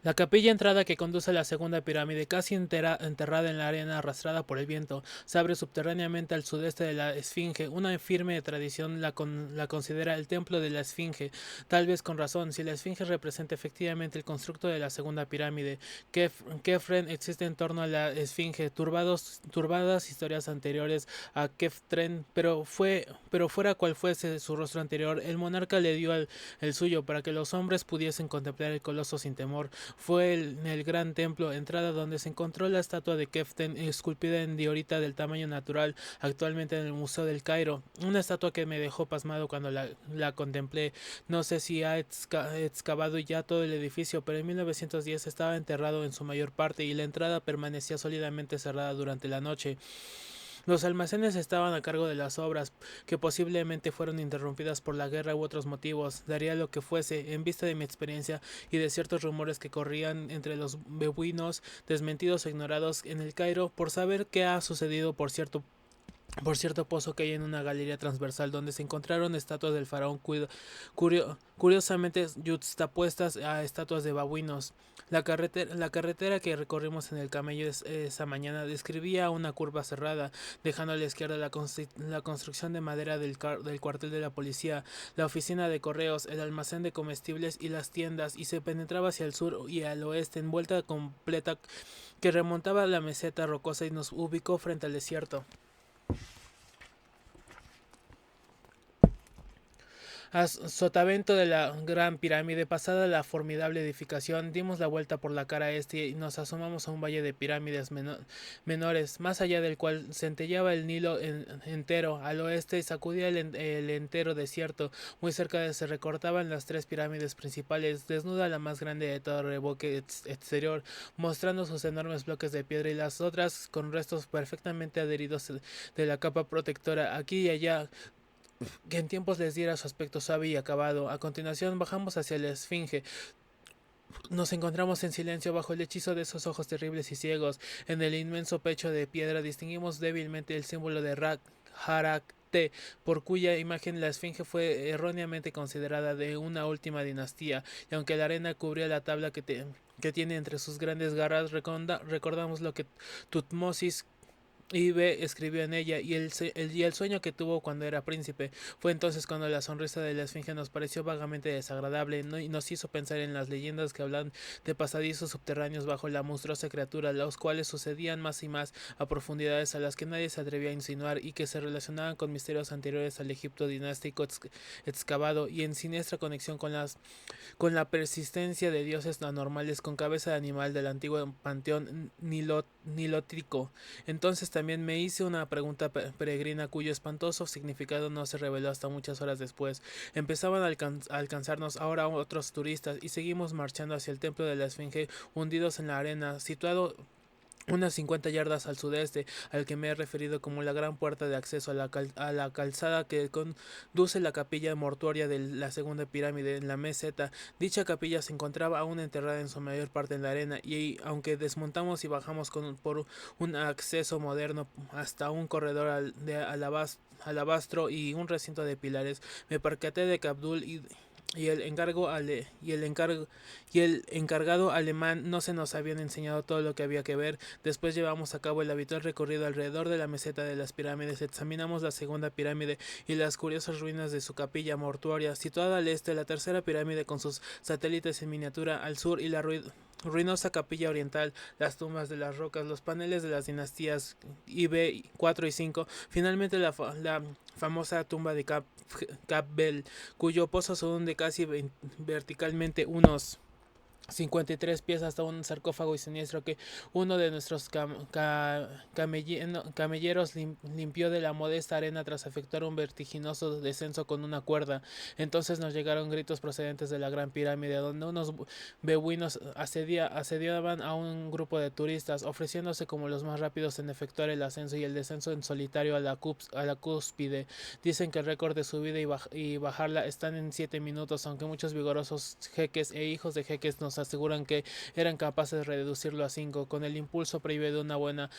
La capilla entrada que conduce a la segunda pirámide, casi enterrada en la arena arrastrada por el viento, se abre subterráneamente al sudeste de la Esfinge. Una firme tradición la considera el templo de la Esfinge, tal vez con razón, si la Esfinge representa efectivamente el constructo de la segunda pirámide. Kefren existe en torno a la Esfinge, turbadas historias anteriores a Keftren, pero fuera cual fuese su rostro anterior, el monarca le dio el suyo para que los hombres pudiesen contemplar el coloso sin temor. Fue en el gran templo, entrada donde se encontró la estatua de Keften esculpida en diorita del tamaño natural, actualmente en el Museo del Cairo. Una estatua que me dejó pasmado cuando la contemplé. No sé si ha excavado ya todo el edificio, pero en 1910 estaba enterrado en su mayor parte y la entrada permanecía sólidamente cerrada durante la noche. Los almacenes estaban a cargo de las obras, que posiblemente fueron interrumpidas por la guerra u otros motivos. Daría lo que fuese, en vista de mi experiencia y de ciertos rumores que corrían entre los beduinos, desmentidos o ignorados en el Cairo, por saber qué ha sucedido por cierto pozo que hay en una galería transversal donde se encontraron estatuas del faraón curiosamente yuxtapuestas a estatuas de babuinos. La carretera que recorrimos en el camello esa mañana describía una curva cerrada, dejando a la izquierda la construcción de madera del cuartel de la policía, la oficina de correos, el almacén de comestibles y las tiendas, y se penetraba hacia el sur y al oeste en vuelta completa que remontaba a la meseta rocosa y nos ubicó frente al desierto. A sotavento de la gran pirámide, pasada la formidable edificación, dimos la vuelta por la cara este y nos asomamos a un valle de pirámides menores, más allá del cual centelleaba el Nilo entero. Al oeste sacudía el entero desierto. Muy cerca se recortaban las tres pirámides principales, desnuda la más grande de todo reboque exterior, mostrando sus enormes bloques de piedra, y las otras con restos perfectamente adheridos de la capa protectora. Aquí y allá que en tiempos les diera su aspecto suave y acabado. A continuación bajamos hacia la Esfinge. Nos encontramos en silencio bajo el hechizo de esos ojos terribles y ciegos. En el inmenso pecho de piedra distinguimos débilmente el símbolo de Harakte, por cuya imagen la Esfinge fue erróneamente considerada de una última dinastía, y aunque la arena cubría la tabla que tiene entre sus grandes garras, recordamos lo que Tutmosis B escribió en ella y el sueño que tuvo cuando era príncipe. Fue entonces cuando la sonrisa de la esfinge nos pareció vagamente desagradable, ¿no? Y nos hizo pensar en las leyendas que hablan de pasadizos subterráneos bajo la monstruosa criatura, los cuales sucedían más y más a profundidades a las que nadie se atrevía a insinuar y que se relacionaban con misterios anteriores al Egipto dinástico excavado, y en siniestra conexión con la persistencia de dioses anormales con cabeza de animal del antiguo panteón nilotrico. Entonces también me hice una pregunta peregrina cuyo espantoso significado no se reveló hasta muchas horas después. Empezaban a alcanzarnos ahora otros turistas y seguimos marchando hacia el templo de la Esfinge, hundidos en la arena, situado unas 50 yardas al sudeste, al que me he referido como la gran puerta de acceso a la calzada que conduce la capilla mortuoria de la segunda pirámide en la meseta. Dicha capilla se encontraba aún enterrada en su mayor parte en la arena, y aunque desmontamos y bajamos por un acceso moderno hasta un corredor de alabastro y un recinto de pilares, me percaté de que Abdul y el encargo ale, y el encargado alemán no se nos habían enseñado todo lo que había que ver. Después llevamos a cabo el habitual recorrido alrededor de la meseta de las pirámides, examinamos la segunda pirámide y las curiosas ruinas de su capilla mortuoria, situada al este, la tercera pirámide con sus satélites en miniatura al sur, y la ruinosa capilla oriental, las tumbas de las rocas, los paneles de las dinastías IB 4 y 5, finalmente la famosa tumba de Campbell, cuyo pozo se hunde casi verticalmente unos 53 pies hasta un sarcófago y siniestro que uno de nuestros camelleros limpió de la modesta arena tras efectuar un vertiginoso descenso con una cuerda. Entonces nos llegaron gritos procedentes de la gran pirámide, donde unos beduinos asediaban a un grupo de turistas, ofreciéndose como los más rápidos en efectuar el ascenso y el descenso en solitario a la cúspide. Dicen que el récord de subida y bajarla están en 7 minutos, aunque muchos vigorosos jeques e hijos de jeques nos nos aseguran que eran capaces de reducirlo a 5. Con el impulso previo de una buena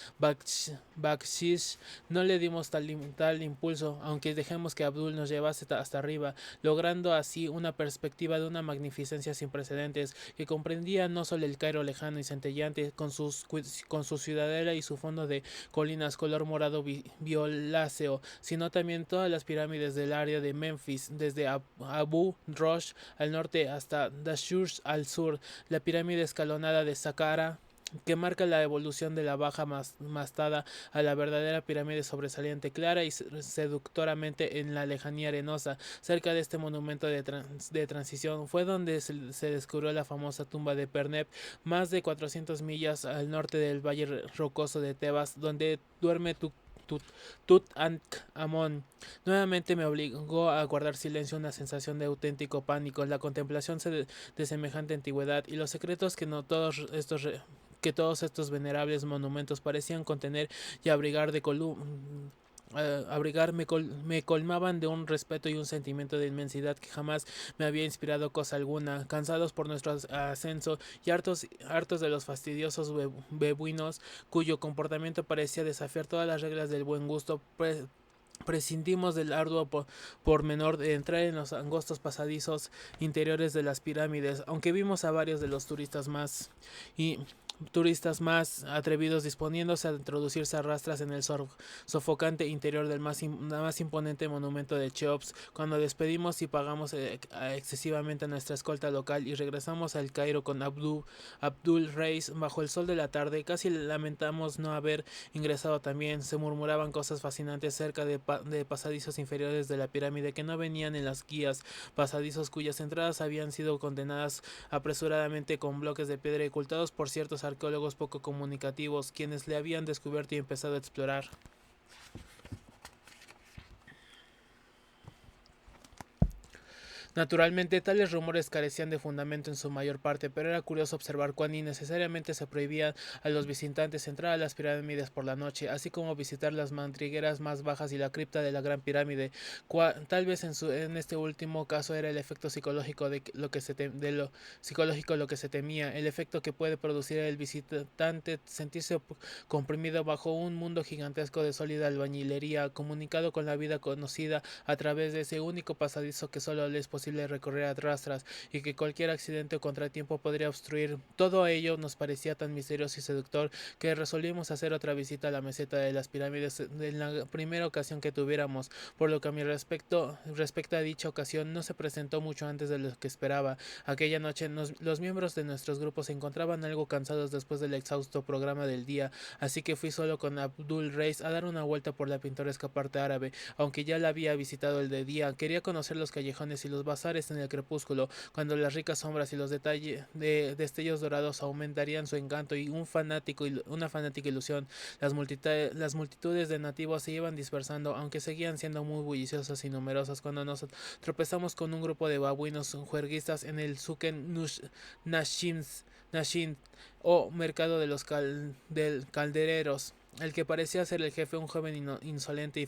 bakshish, no le dimos tal impulso, aunque dejemos que Abdul nos llevase hasta arriba, logrando así una perspectiva de una magnificencia sin precedentes, que comprendía no solo el Cairo lejano y centelleante, con su ciudadela y su fondo de colinas color morado violáceo, sino también todas las pirámides del área de Memphis, desde Abu Rosh al norte hasta Dashur al sur, la pirámide escalonada de Saqqara, que marca la evolución de la baja mastada a la verdadera pirámide sobresaliente, clara y seductoramente en la lejanía arenosa. Cerca de este monumento de transición fue donde se descubrió la famosa tumba de Pernep, más de 400 millas al norte del valle rocoso de Tebas, donde duerme Tutankhamón. Nuevamente me obligó a guardar silencio, una sensación de auténtico pánico, la contemplación de semejante antigüedad y los secretos que todos estos venerables monumentos parecían contener y abrigar me colmaban de un respeto y un sentimiento de inmensidad que jamás me había inspirado cosa alguna. Cansados por nuestro ascenso y hartos de los fastidiosos bebuinos, cuyo comportamiento parecía desafiar todas las reglas del buen gusto, prescindimos del arduo pormenor de entrar en los angostos pasadizos interiores de las pirámides, aunque vimos a varios de los turistas más atrevidos disponiéndose a introducirse a rastras en el sofocante interior del más imponente monumento de Cheops. Cuando despedimos y pagamos excesivamente a nuestra escolta local y regresamos al Cairo con Abdul Reis bajo el sol de la tarde, casi lamentamos no haber ingresado también. Se murmuraban cosas fascinantes cerca de pasadizos inferiores de la pirámide que no venían en las guías, pasadizos cuyas entradas habían sido condenadas apresuradamente con bloques de piedra ocultados por ciertos arqueólogos poco comunicativos, quienes le habían descubierto y empezado a explorar. Naturalmente, tales rumores carecían de fundamento en su mayor parte, pero era curioso observar cuán innecesariamente se prohibía a los visitantes entrar a las pirámides por la noche, así como visitar las madrigueras más bajas y la cripta de la Gran Pirámide. Tal vez en este último caso era el efecto psicológico lo que se temía, el efecto que puede producir el visitante sentirse comprimido bajo un mundo gigantesco de sólida albañilería, comunicado con la vida conocida a través de ese único pasadizo que solo le es posible recorrer a rastras y que cualquier accidente o contratiempo podría obstruir. Todo ello nos parecía tan misterioso y seductor que resolvimos hacer otra visita a la meseta de las pirámides en la primera ocasión que tuviéramos, por lo que a mi respecta a dicha ocasión no se presentó mucho antes de lo que esperaba. Aquella noche los miembros de nuestros grupos se encontraban algo cansados después del exhausto programa del día, así que fui solo con Abdul Reis a dar una vuelta por la pintoresca parte árabe. Aunque ya la había visitado el de día, quería conocer los callejones y los bazares en el crepúsculo, cuando las ricas sombras y los detalles de destellos dorados aumentarían su encanto y una fanática ilusión. Las multitudes de nativos se iban dispersando, aunque seguían siendo muy bulliciosas y numerosas, cuando nos tropezamos con un grupo de babuinos juerguistas en el Suken Nashin, o mercado de los caldereros. El que parecía ser el jefe, un joven insolente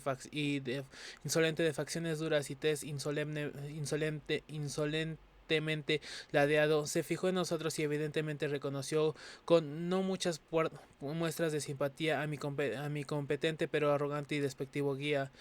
insolente de facciones duras y tez insolentemente ladeado, se fijó en nosotros y evidentemente reconoció con no muchas muestras de simpatía a mi competente pero arrogante y despectivo guía.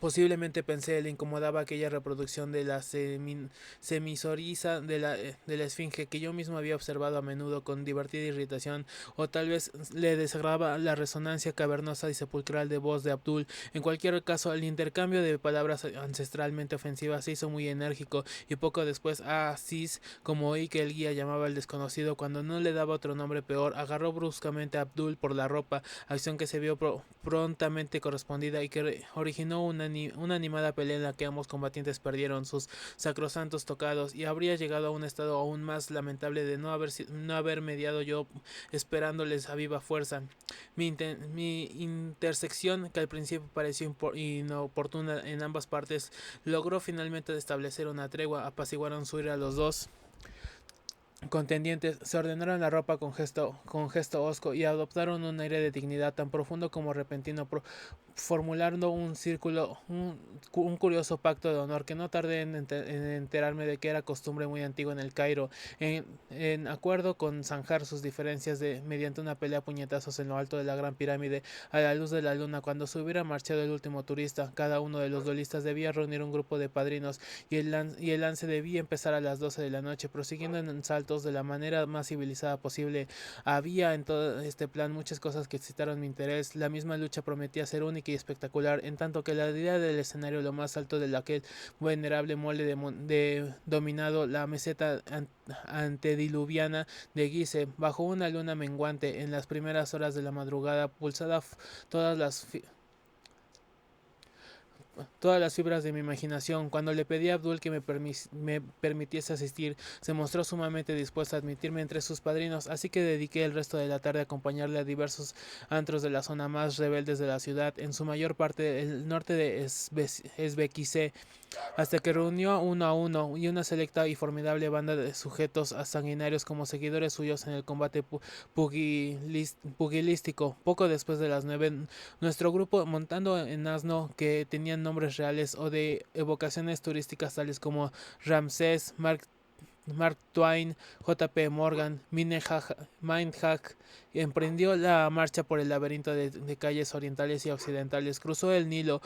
Posiblemente pensé le incomodaba aquella reproducción de la semisoriza de la esfinge que yo mismo había observado a menudo con divertida irritación, o tal vez le desagradaba la resonancia cavernosa y sepulcral de voz de Abdul. En cualquier caso, el intercambio de palabras ancestralmente ofensivas se hizo muy enérgico, y poco después Aziz, como oí que el guía llamaba al desconocido cuando no le daba otro nombre peor, agarró bruscamente a Abdul por la ropa, acción que se vio prontamente correspondida y que originó una animada pelea en la que ambos combatientes perdieron sus sacrosantos tocados, y habría llegado a un estado aún más lamentable de no haber mediado yo esperándoles a viva fuerza. Mi intersección, que al principio pareció inoportuna en ambas partes, logró finalmente establecer una tregua. Apaciguaron su ira a los dos contendientes, se ordenaron la ropa con gesto hosco y adoptaron un aire de dignidad tan profundo como repentino, formulando un curioso pacto de honor que no tardé en enterarme de que era costumbre muy antigua en el Cairo, en acuerdo con zanjar sus diferencias mediante una pelea a puñetazos en lo alto de la Gran Pirámide a la luz de la luna. Cuando se hubiera marchado el último turista, cada uno de los duelistas debía reunir un grupo de padrinos y el lance debía empezar a las 12 de la noche, prosiguiendo en saltos de la manera más civilizada posible. Había en todo este plan muchas cosas que excitaron mi interés. La misma lucha prometía ser única y espectacular, en tanto que la idea del escenario lo más alto de aquel venerable molde de dominado la meseta antediluviana de Gizeh, bajo una luna menguante, en las primeras horas de la madrugada, pulsada todas las todas las fibras de mi imaginación. Cuando le pedí a Abdul que me permitiese asistir, se mostró sumamente dispuesto a admitirme entre sus padrinos, así que dediqué el resto de la tarde a acompañarle a diversos antros de la zona más rebeldes de la ciudad, en su mayor parte el norte de Esbequise, hasta que reunió uno a uno y una selecta y formidable banda de sujetos sanguinarios como seguidores suyos en el combate pugilístico. Poco después de las 9, nuestro grupo, montando en asno que tenían nombres reales o de evocaciones turísticas tales como Ramsés, Mark Twain, J. P. Morgan, Mindhack, emprendió la marcha por el laberinto de calles orientales y occidentales, cruzó el Nilo,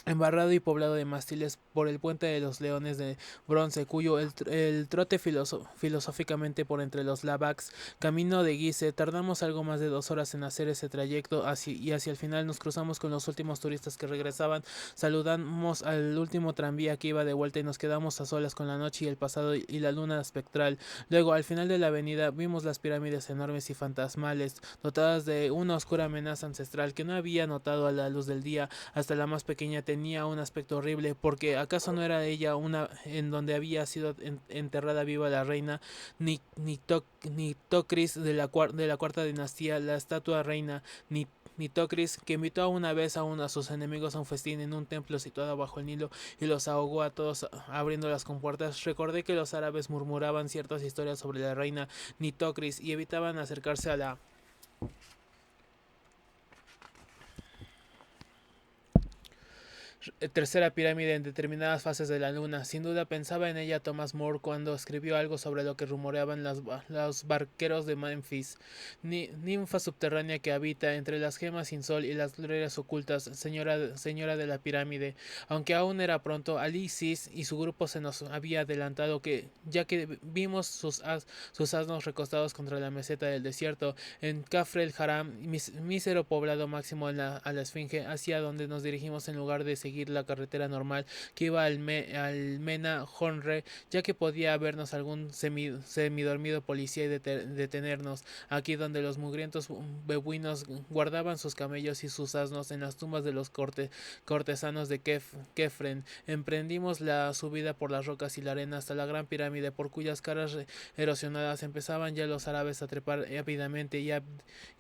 embarrado y poblado de mástiles por el puente de los leones de bronce, cuyo el trote filosóficamente por entre los lavaks, camino de Gizeh. Tardamos algo más de 2 horas en hacer ese trayecto y hacia el final nos cruzamos con los últimos turistas que regresaban, saludamos al último tranvía que iba de vuelta y nos quedamos a solas con la noche y el pasado y la luna espectral. Luego, al final de la avenida, vimos las pirámides enormes y fantasmales, dotadas de una oscura amenaza ancestral que no había notado a la luz del día. Hasta la más pequeña tenía un aspecto horrible, porque acaso no era ella una en donde había sido enterrada viva la reina Nitocris de la cuarta dinastía, la estatua reina Nitocris, que invitó una vez a sus enemigos a un festín en un templo situado bajo el Nilo y los ahogó a todos abriendo las compuertas. Recordé que los árabes murmuraban ciertas historias sobre la reina Nitocris y evitaban acercarse a la tercera pirámide en determinadas fases de la luna. Sin duda pensaba en ella Thomas More cuando escribió algo sobre lo que rumoreaban los barqueros de Memphis, ninfa subterránea que habita entre las gemas sin sol y las glorias ocultas, señora de la pirámide. Aunque aún era pronto, Ali Sis y su grupo se nos había adelantado, ya que vimos sus asnos recostados contra la meseta del desierto en Kafr el Haram, mísero poblado máximo a la Esfinge, hacia donde nos dirigimos en lugar de seguir la carretera normal que iba al Mena Honre, ya que podía habernos algún semidormido policía y detenernos aquí donde los mugrientos bebuinos guardaban sus camellos y sus asnos en las tumbas de los cortesanos de Kefren. Emprendimos la subida por las rocas y la arena hasta la gran pirámide, por cuyas caras erosionadas empezaban ya los árabes a trepar ávidamente, y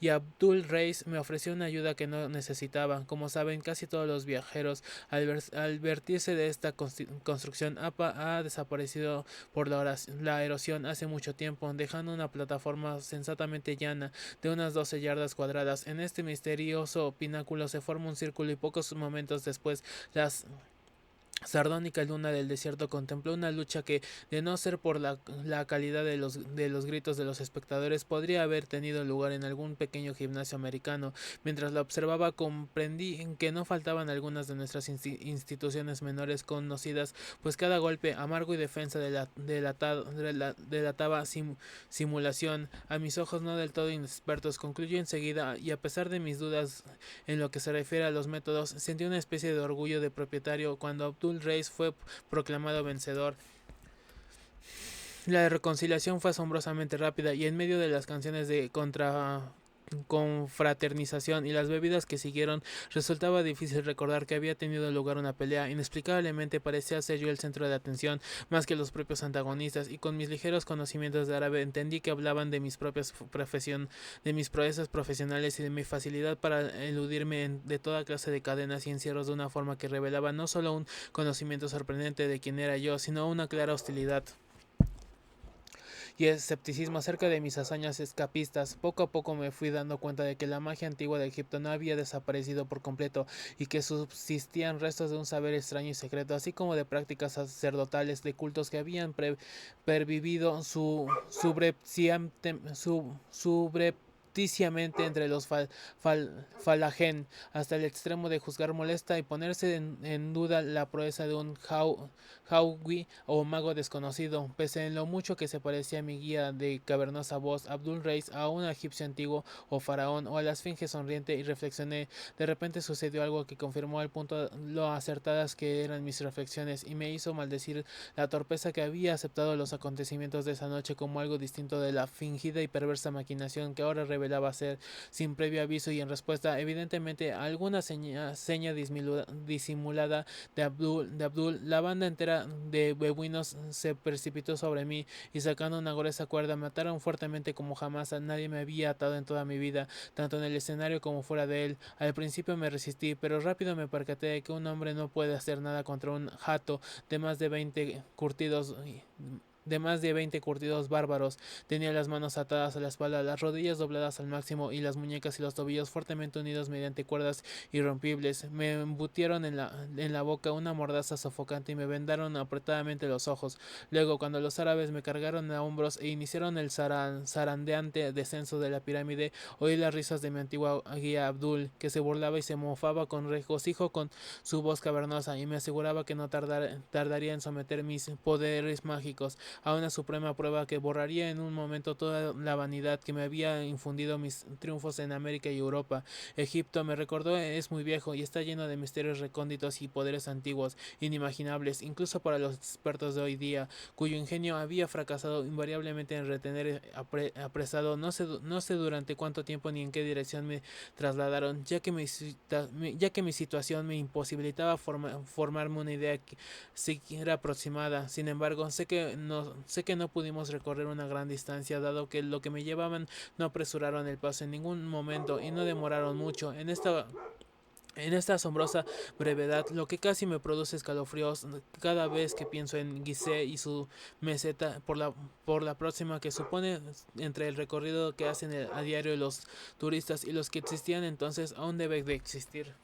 Abdul Reis me ofreció una ayuda que no necesitaba. Como saben, casi todos los viajeros al vertirse de esta construcción ha desaparecido por la erosión hace mucho tiempo, dejando una plataforma sensatamente llana de unas 12 yardas cuadradas. En este misterioso pináculo se forma un círculo y pocos momentos después las sardónica luna del desierto contempló una lucha que, de no ser por la calidad de los gritos de los espectadores, podría haber tenido lugar en algún pequeño gimnasio americano. Mientras la observaba, comprendí que no faltaban algunas de nuestras instituciones menores conocidas, pues cada golpe amargo y defensa delataba simulación. A mis ojos no del todo inexpertos, concluyó enseguida, y a pesar de mis dudas en lo que se refiere a los métodos, sentí una especie de orgullo de propietario cuando Abdul Reis fue proclamado vencedor. La reconciliación fue asombrosamente rápida, y en medio de las canciones de confraternización y las bebidas que siguieron, resultaba difícil recordar que había tenido lugar una pelea. Inexplicablemente parecía ser yo el centro de atención más que los propios antagonistas, y con mis ligeros conocimientos de árabe entendí que hablaban de mis proezas profesionales y de mi facilidad para eludirme de toda clase de cadenas y encierros de una forma que revelaba no solo un conocimiento sorprendente de quién era yo, sino una clara hostilidad y escepticismo acerca de mis hazañas escapistas. Poco a poco me fui dando cuenta de que la magia antigua de Egipto no había desaparecido por completo y que subsistían restos de un saber extraño y secreto, así como de prácticas sacerdotales, de cultos que habían pervivido subrepticiamente entre los falagen, hasta el extremo de juzgar molesta y ponerse en duda la proeza de un Hauwi o mago desconocido. Pese en lo mucho que se parecía a mi guía de cavernosa voz, Abdul Reis, a un egipcio antiguo o faraón o a la esfinge sonriente, y reflexioné. De repente sucedió algo que confirmó al punto lo acertadas que eran mis reflexiones y me hizo maldecir la torpeza que había aceptado los acontecimientos de esa noche como algo distinto de la fingida y perversa maquinación que ahora revelaba ser sin previo aviso y en respuesta evidentemente a alguna seña disimulada de Abdul. La banda entera de beduinos se precipitó sobre mí y sacando una gruesa cuerda me ataron fuertemente como jamás a nadie me había atado en toda mi vida, tanto en el escenario como fuera de él. Al principio me resistí, pero rápido me percaté de que un hombre no puede hacer nada contra un jato de más de 20 curtidos bárbaros. Tenía las manos atadas a la espalda, las rodillas dobladas al máximo y las muñecas y los tobillos fuertemente unidos mediante cuerdas irrompibles. Me embutieron en la boca una mordaza sofocante y me vendaron apretadamente los ojos. Luego, cuando los árabes me cargaron a hombros e iniciaron el zarandeante descenso de la pirámide, oí las risas de mi antiguo guía Abdul, que se burlaba y se mofaba con regocijo con su voz cavernosa y me aseguraba que no tardaría en someter mis poderes mágicos a una suprema prueba que borraría en un momento toda la vanidad que me había infundido mis triunfos en América y Europa. Egipto, me recordó, es muy viejo y está lleno de misterios recónditos y poderes antiguos, inimaginables, incluso para los expertos de hoy día, cuyo ingenio había fracasado invariablemente en retener apresado. No sé durante cuánto tiempo ni en qué dirección me trasladaron, ya que mi situación me imposibilitaba formarme una idea siquiera aproximada. Sin embargo, sé que no pudimos recorrer una gran distancia, dado que lo que me llevaban no apresuraron el paso en ningún momento y no demoraron mucho. En esta asombrosa brevedad, lo que casi me produce escalofríos cada vez que pienso en Gizeh y su meseta por la próxima que supone entre el recorrido que hacen a diario los turistas y los que existían entonces aún debe de existir.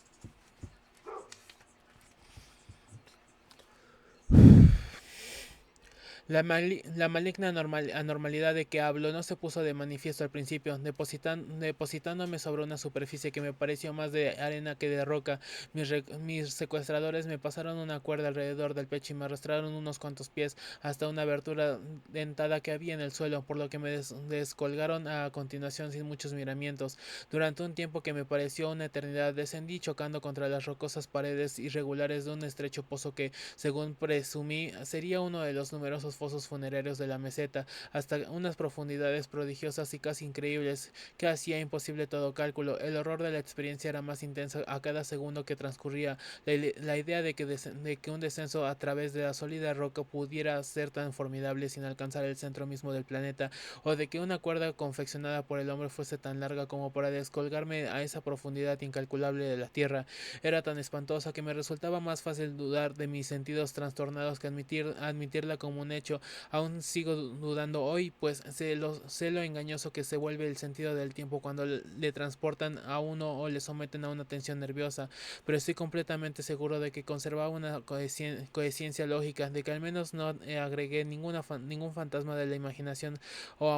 La maligna anormalidad de que hablo no se puso de manifiesto al principio, depositándome sobre una superficie que me pareció más de arena que de roca. Mis secuestradores me pasaron una cuerda alrededor del pecho y me arrastraron unos cuantos pies hasta una abertura dentada que había en el suelo, por lo que me descolgaron a continuación sin muchos miramientos. Durante un tiempo que me pareció una eternidad, descendí chocando contra las rocosas paredes irregulares de un estrecho pozo que, según presumí, sería uno de los numerosos fosos funerarios de la meseta, hasta unas profundidades prodigiosas y casi increíbles que hacía imposible todo cálculo. El horror de la experiencia era más intenso a cada segundo que transcurría. La idea de que un descenso a través de la sólida roca pudiera ser tan formidable sin alcanzar el centro mismo del planeta, o de que una cuerda confeccionada por el hombre fuese tan larga como para descolgarme a esa profundidad incalculable de la tierra, era tan espantosa que me resultaba más fácil dudar de mis sentidos trastornados que admitirla como un hecho. Aún sigo dudando hoy, pues sé lo engañoso que se vuelve el sentido del tiempo cuando le transportan a uno o le someten a una tensión nerviosa, pero estoy completamente seguro de que conservaba una coherencia lógica, de que al menos no agregué ningún fantasma de la imaginación o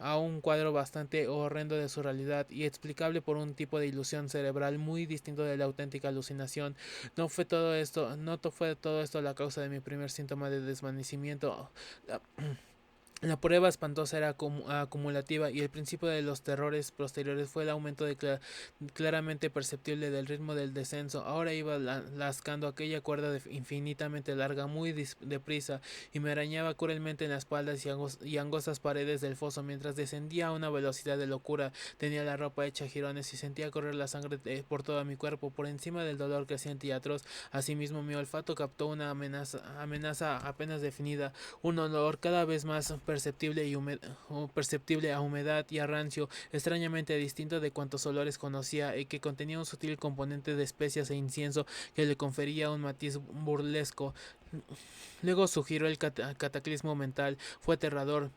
a un cuadro bastante horrendo de su realidad y explicable por un tipo de ilusión cerebral muy distinto de la auténtica alucinación. No fue todo esto la causa de mi primer síntoma de desvanecimiento. La prueba espantosa era acumulativa y el principio de los terrores posteriores fue el aumento claramente perceptible del ritmo del descenso. Ahora iba lascando aquella cuerda infinitamente larga muy deprisa y me arañaba cruelmente en las espaldas y angostas paredes del foso mientras descendía a una velocidad de locura. Tenía la ropa hecha jirones y sentía correr la sangre por todo mi cuerpo, por encima del dolor creciente y atroz. Asimismo, mi olfato captó una amenaza apenas definida, un olor cada vez más perceptible a humedad y a rancio, extrañamente distinto de cuantos olores conocía, y que contenía un sutil componente de especias e incienso que le confería un matiz burlesco. Luego su giro el cataclismo mental fue aterrador,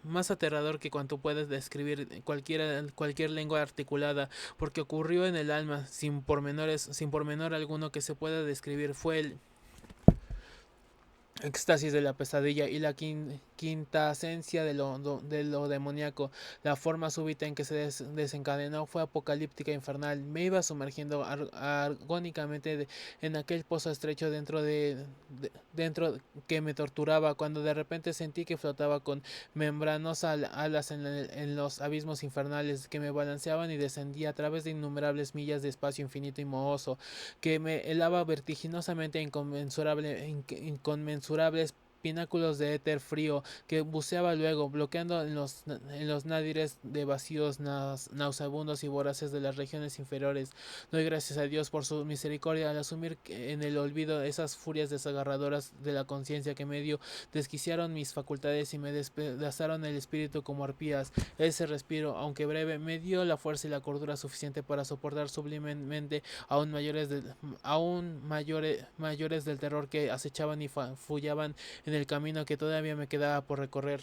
más aterrador que cuanto puedes describir cualquier lengua articulada, porque ocurrió en el alma sin pormenor alguno que se pueda describir. Fue el éxtasis de la pesadilla y la quinta esencia de lo demoníaco. La forma súbita en que se desencadenó fue apocalíptica e infernal. Me iba sumergiendo argónicamente en aquel pozo estrecho dentro que me torturaba, cuando de repente sentí que flotaba con membranosas alas en los abismos infernales que me balanceaban y descendía a través de innumerables millas de espacio infinito y mohoso, que me helaba vertiginosamente inconmensurables pináculos de éter frío que buceaba luego, bloqueando en los nádires de vacíos nauseabundos y voraces de las regiones inferiores. Doy gracias a Dios por su misericordia al asumir en el olvido esas furias desgarradoras de la conciencia que medio desquiciaron mis facultades y me despedazaron el espíritu como arpías. Ese respiro, aunque breve, me dio la fuerza y la cordura suficiente para soportar sublimemente mayores del terror que acechaban y fullaban en el camino que todavía me quedaba por recorrer.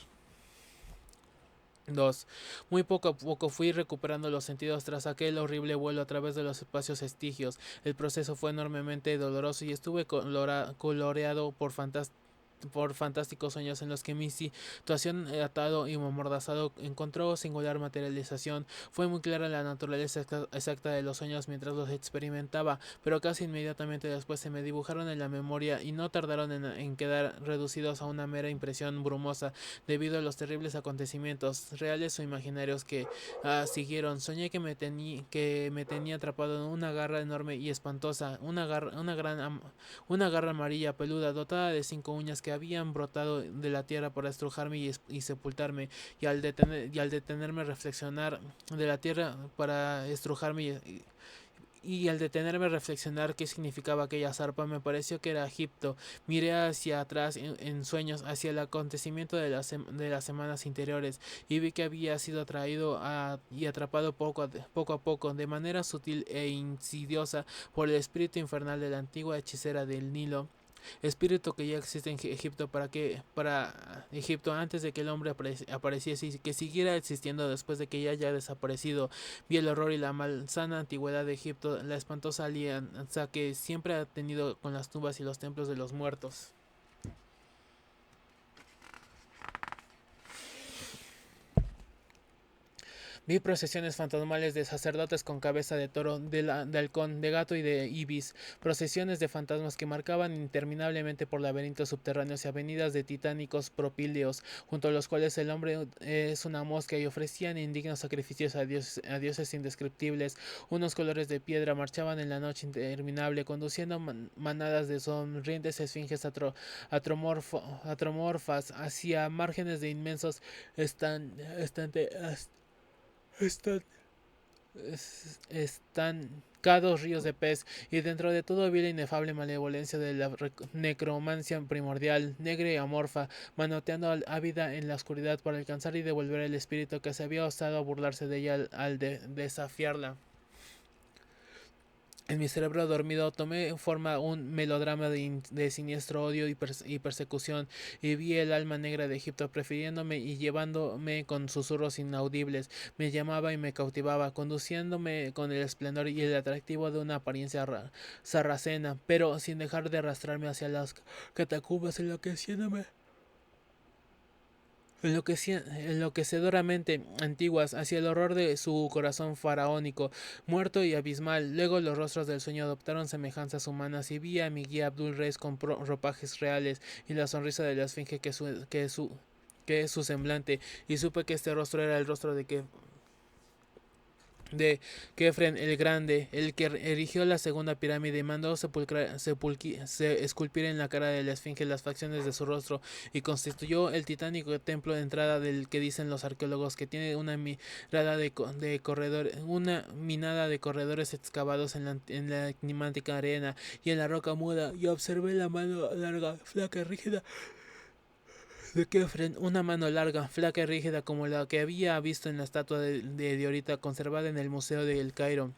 2. Muy poco a poco fui recuperando los sentidos tras aquel horrible vuelo a través de los espacios estigios. El proceso fue enormemente doloroso y estuve coloreado por fantásticos sueños en los que mi situación atado y amordazado encontró singular materialización. Fue muy clara la naturaleza exacta de los sueños mientras los experimentaba, pero casi inmediatamente después se me dibujaron en la memoria y no tardaron en quedar reducidos a una mera impresión brumosa debido a los terribles acontecimientos, reales o imaginarios, que siguieron. Soñé que me tenía atrapado en una garra enorme y espantosa, una garra amarilla peluda dotada de 5 uñas que habían brotado de la tierra para estrujarme y sepultarme, y al detenerme a reflexionar de la tierra para estrujarme y al detenerme a reflexionar qué significaba aquella zarpa, me pareció que era Egipto. Miré hacia atrás en sueños, hacia el acontecimiento de las semanas interiores, y vi que había sido atraído y atrapado poco a poco, de manera sutil e insidiosa, por el espíritu infernal de la antigua hechicera del Nilo. Espíritu que ya existe en Egipto para Egipto antes de que el hombre apareciese, y que siguiera existiendo después de que ya haya desaparecido. Vi el horror y la malsana antigüedad de Egipto, la espantosa alianza que siempre ha tenido con las tumbas y los templos de los muertos. Vi procesiones fantasmales de sacerdotes con cabeza de toro, de halcón, de gato y de ibis, procesiones de fantasmas que marcaban interminablemente por laberintos subterráneos y avenidas de titánicos propíleos, junto a los cuales el hombre es una mosca, y ofrecían indignos sacrificios a dioses indescriptibles. Unos colores de piedra marchaban en la noche interminable, conduciendo manadas de sonrientes esfinges atromorfas hacia márgenes de inmensos estantes estancados ríos de pez, y dentro de todo vi la inefable malevolencia de la necromancia primordial, negra y amorfa, manoteando ávida en la oscuridad para alcanzar y devolver el espíritu que se había osado a burlarse de ella al desafiarla. En mi cerebro dormido tomé forma un melodrama de siniestro odio y persecución, y vi el alma negra de Egipto prefiriéndome y llevándome con susurros inaudibles. Me llamaba y me cautivaba, conduciéndome con el esplendor y el atractivo de una apariencia sarracena, pero sin dejar de arrastrarme hacia las catacumbas, enloquecedoramente antiguas, hacia el horror de su corazón faraónico, muerto y abismal. Luego los rostros del sueño adoptaron semejanzas humanas, y vi a mi guía Abdul Reis con ropajes reales, y la sonrisa de la esfinge que es su semblante, y supe que este rostro era el rostro de Kefren el Grande, el que erigió la segunda pirámide, y mandó esculpir en la cara de la esfinge las facciones de su rostro, y constituyó el titánico templo de entrada del que dicen los arqueólogos que tiene una minada de corredores excavados en la enigmática arena y en la roca muda, y observé la mano larga, flaca, rígida de Kefren, una mano larga, flaca y rígida como la que había visto en la estatua de Diorita conservada en el Museo del Cairo.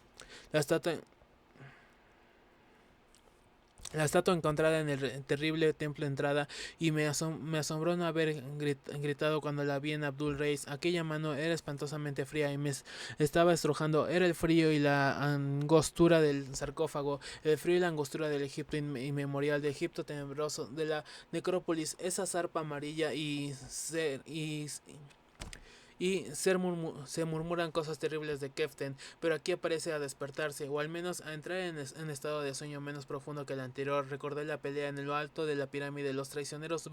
La estatua, la estatua encontrada en el terrible templo entrada y me asombró no haber gritado cuando la vi en Abdul Reis. Aquella mano era espantosamente fría y me estaba estrujando. Era el frío y la angostura del sarcófago, el frío y la angostura del Egipto inmemorial, de Egipto tenebroso, de la necrópolis, esa zarpa amarilla se murmuran cosas terribles de Keften, pero aquí aparece a despertarse, o al menos a entrar en estado de sueño menos profundo que el anterior. Recordé la pelea en lo alto de la pirámide, los traicioneros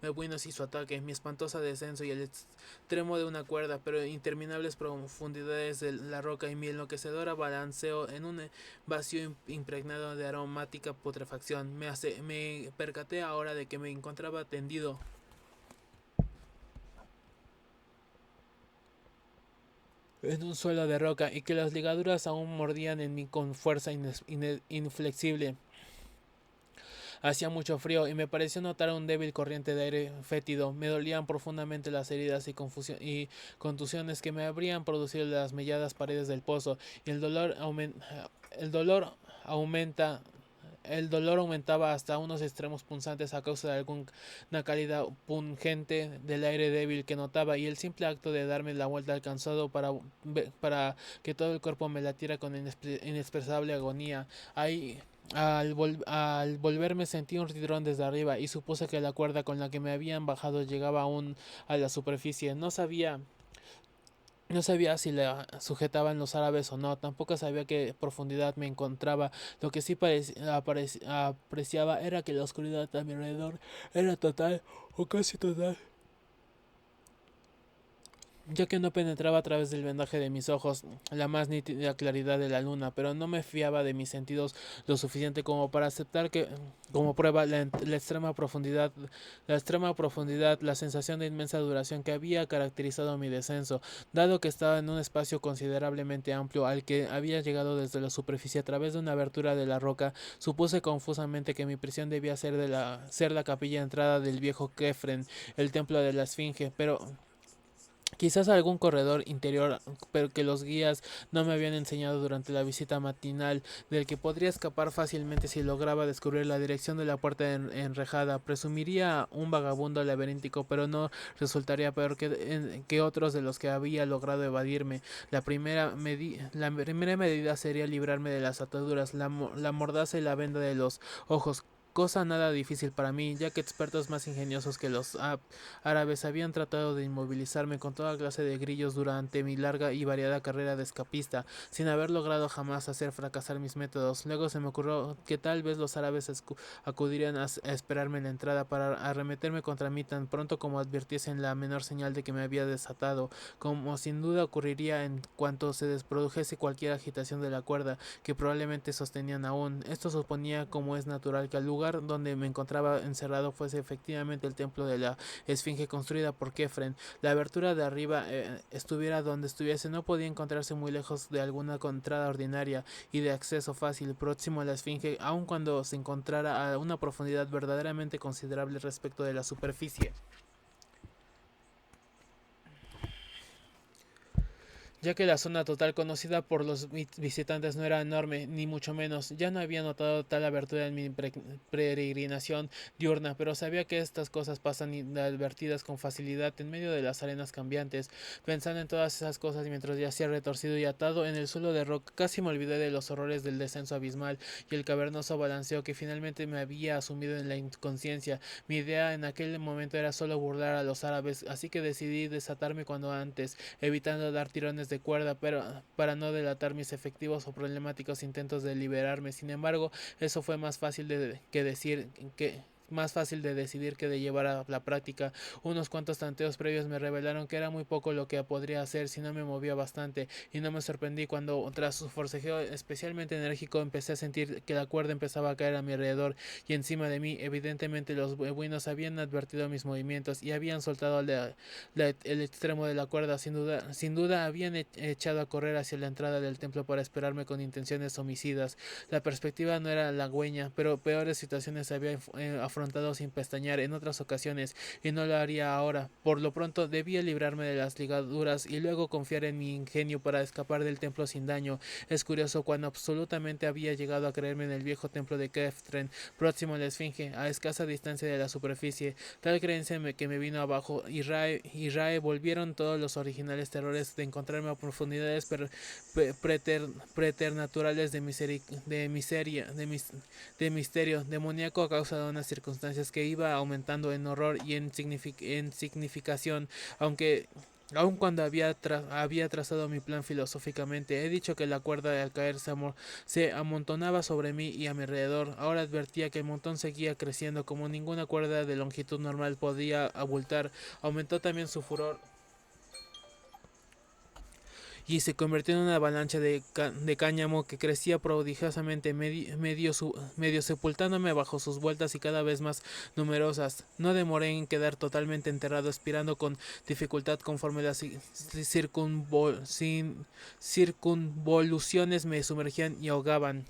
bebuinos y su ataque, mi espantosa descenso y el extremo de una cuerda, pero interminables profundidades de la roca y mi enloquecedora balanceo en un vacío impregnado de aromática putrefacción. Me percaté ahora de que me encontraba tendido en un suelo de roca y que las ligaduras aún mordían en mí con fuerza inflexible. Hacía mucho frío y me pareció notar un débil corriente de aire fétido. Me dolían profundamente las heridas y contusiones que me habrían producido las melladas paredes del pozo y el dolor aumenta el dolor aumentaba hasta unos extremos punzantes a causa de alguna calidad pungente del aire débil que notaba y el simple acto de darme la vuelta alcanzado para que todo el cuerpo me latiera con inexpresable agonía. Ahí al volverme sentí un tirón desde arriba y supuse que la cuerda con la que me habían bajado llegaba aún a la superficie. No sabía si la sujetaban los árabes o no, tampoco sabía qué profundidad me encontraba. Lo que sí apreciaba era que la oscuridad a mi alrededor era total o casi total, ya que no penetraba a través del vendaje de mis ojos la más nítida claridad de la luna, pero no me fiaba de mis sentidos lo suficiente como para aceptar que como prueba la extrema profundidad, la sensación de inmensa duración que había caracterizado mi descenso, dado que estaba en un espacio considerablemente amplio al que había llegado desde la superficie a través de una abertura de la roca. Supuse confusamente que mi prisión debía ser la capilla de entrada del viejo Kefren, el templo de la Esfinge, pero quizás algún corredor interior, pero que los guías no me habían enseñado durante la visita matinal, del que podría escapar fácilmente si lograba descubrir la dirección de la puerta enrejada. Presumiría un vagabundo laberíntico, pero no resultaría peor que otros de los que había logrado evadirme. La primera medida sería librarme de las ataduras, la mordaza y la venda de los ojos, cosa nada difícil para mí, ya que expertos más ingeniosos que los árabes habían tratado de inmovilizarme con toda clase de grillos durante mi larga y variada carrera de escapista, sin haber logrado jamás hacer fracasar mis métodos. Luego se me ocurrió que tal vez los árabes acudirían a esperarme en la entrada para arremeterme contra mí tan pronto como advirtiesen la menor señal de que me había desatado, como sin duda ocurriría en cuanto se desprodujese cualquier agitación de la cuerda, que probablemente sostenían aún. Esto suponía, como es natural, que al lugar donde me encontraba encerrado fuese efectivamente el templo de la esfinge construida por Kefren. La abertura de arriba, estuviera donde estuviese, no podía encontrarse muy lejos de alguna entrada ordinaria y de acceso fácil próximo a la esfinge, aun cuando se encontrara a una profundidad verdaderamente considerable respecto de la superficie. Ya que la zona total conocida por los visitantes no era enorme, ni mucho menos. Ya no había notado tal abertura en mi peregrinación diurna, pero sabía que estas cosas pasan inadvertidas con facilidad en medio de las arenas cambiantes. Pensando en todas esas cosas mientras yacía retorcido y atado en el suelo de roca, casi me olvidé de los horrores del descenso abismal y el cavernoso balanceo que finalmente me había asumido en la inconsciencia. Mi idea en aquel momento era solo burlar a los árabes, así que decidí desatarme cuando antes, evitando dar tirones de cuerda, pero para no delatar mis efectivos o problemáticos intentos de liberarme. Sin embargo, eso fue más fácil de decidir que de llevar a la práctica. Unos cuantos tanteos previos me revelaron que era muy poco lo que podría hacer si no me movía bastante, y no me sorprendí cuando, tras su forcejeo especialmente enérgico, empecé a sentir que la cuerda empezaba a caer a mi alrededor y encima de mí. Evidentemente los beduinos habían advertido mis movimientos y habían soltado el extremo de la cuerda. Sin duda habían echado a correr hacia la entrada del templo para esperarme con intenciones homicidas. La perspectiva no era halagüeña, pero peores situaciones había afrontado afrontado sin pestañear en otras ocasiones, y no lo haría ahora. Por lo pronto debía librarme de las ligaduras y luego confiar en mi ingenio para escapar del templo sin daño. Es curioso cuando absolutamente había llegado a creerme en el viejo templo de Keftren, próximo a la Esfinge, a escasa distancia de la superficie. Tal creencia que me vino abajo, y Rae volvieron todos los originales terrores de encontrarme a profundidades preternaturales de misterio demoníaco a causa de unas circunstancias que iba aumentando en horror y en significación, aun cuando había trazado mi plan filosóficamente. He dicho que la cuerda al caer se amontonaba sobre mí y a mi alrededor. Ahora advertía que el montón seguía creciendo como ninguna cuerda de longitud normal podía abultar. Aumentó también su furor y se convirtió en una avalancha de cáñamo que crecía prodigiosamente, medio sepultándome bajo sus vueltas y cada vez más numerosas. No demoré en quedar totalmente enterrado, expirando con dificultad conforme las circunvoluciones me sumergían y ahogaban.